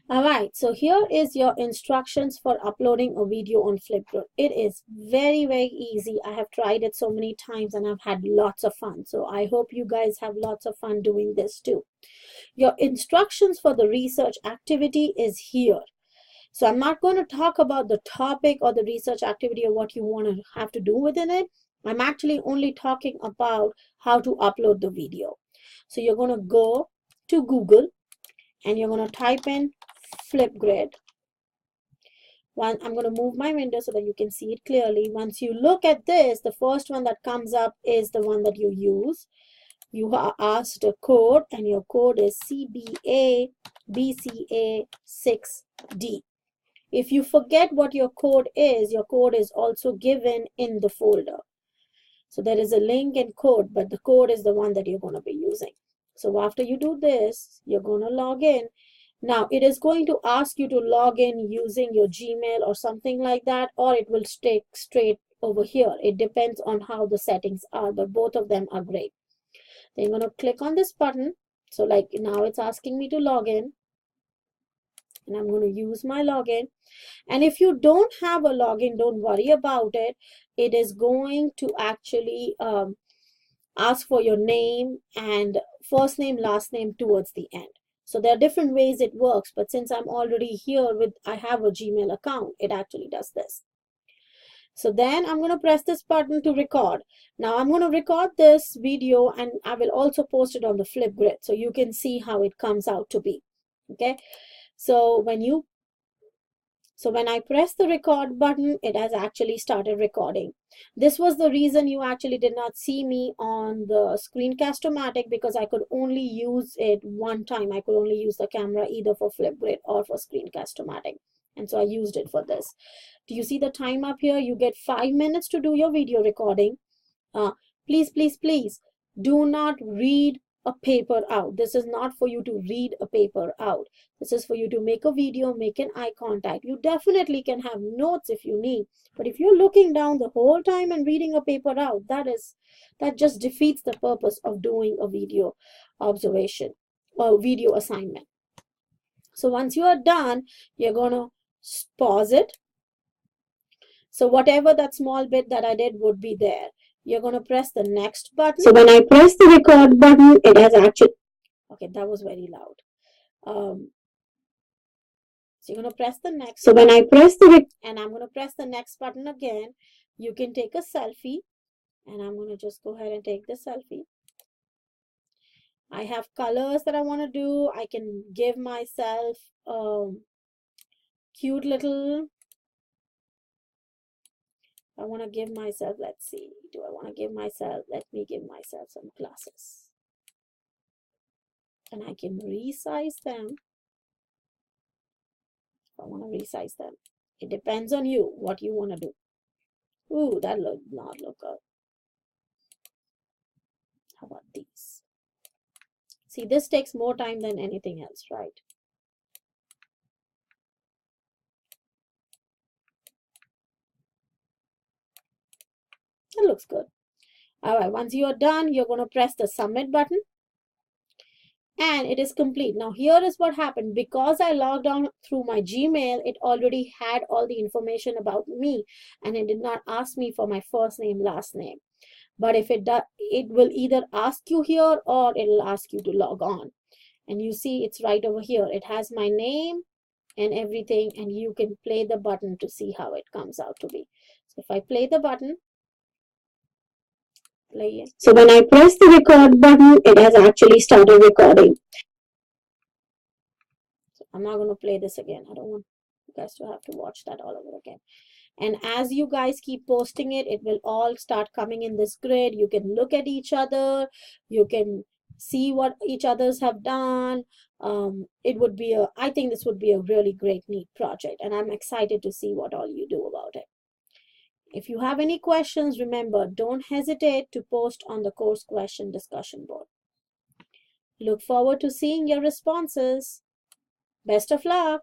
Alright, so here is your instructions for uploading a video on Flipgrid. It is very, very easy. I have tried it so many times and I've had lots of fun. So I hope you guys have lots of fun doing this too. Your instructions for the research activity is here. So I'm not going to talk about the topic or the research activity or what you want to have to do within it. I'm actually only talking about how to upload the video. So you're going to go to Google and you're going to type in Flipgrid. I'm going to move my window so that you can see it clearly. Once you look at this, the first one that comes up is the one that you use. You are asked a code and your code is CBA BCA 6D. If you forget what your code is also given in the folder. So there is a link and code, but the code is the one that you're going to be using. So after you do this, you're going to log in. Now it is going to ask you to log in using your Gmail or something like that, or it will stay straight over here. It depends on how the settings are, but both of them are great. Then you're going to click on this button. So like now it's asking me to log in. And I'm going to use my login. And if you don't have a login, don't worry about it. It is going to actually ask for your name and first name, last name towards the end. So there are different ways it works, but since I'm already here I have a Gmail account, it actually does this. So then I'm going to press this button to record. Now I'm going to record this video and I will also post it on the Flipgrid so you can see how it comes out to be. Okay. So when I press the record button, it has actually started recording. This was the reason you actually did not see me on the Screencast-O-Matic, because I could only use it one time. I could only use the camera either for Flipgrid or for Screencast-O-Matic. And so I used it for this. Do you see the time up here? You get 5 minutes to do your video recording. Please, please, please do not read a paper out. This is not for you to read a paper out. This is for you to make a video, make an eye contact. You definitely can have notes if you need, but if you're looking down the whole time and reading a paper out, that just defeats the purpose of doing a video observation or video assignment. So once you are done, you're gonna pause it. So whatever that small bit that I did would be there. You're going to press the next button. So when I press the record button, it has actually, okay, that was very loud. So you're going to press the next. So when I press and I'm going to press the next button again, you can take a selfie, and I'm going to just go ahead and take the selfie. I have colors that I want to do. I can give myself cute little, I want to give myself, let's see, do I want to give myself, let me give myself some glasses. And I can resize them. I want to resize them. It depends on you, what you want to do. Ooh, that does not look good. How about these? See, this takes more time than anything else, right? That looks good. All right, once you are done, you're going to press the submit button. And it is complete. Now here is what happened. Because I logged on through my Gmail, it already had all the information about me, and it did not ask me for my first name, last name. But if it does, it will either ask you here or it'll ask you to log on. And you see it's right over here. It has my name and everything, and you can play the button to see how it comes out to be. So if I play the button, play it. So when I press the record button, it has actually started recording. So I'm not going to play this again. I don't want you guys to have to watch that all over again. And as you guys keep posting it, it will all start coming in this grid. You can look at each other. You can see what each others have done. I think this would be a really great, neat project. And I'm excited to see what all you do about it. If you have any questions, remember, don't hesitate to post on the course question discussion board. Look forward to seeing your responses. Best of luck.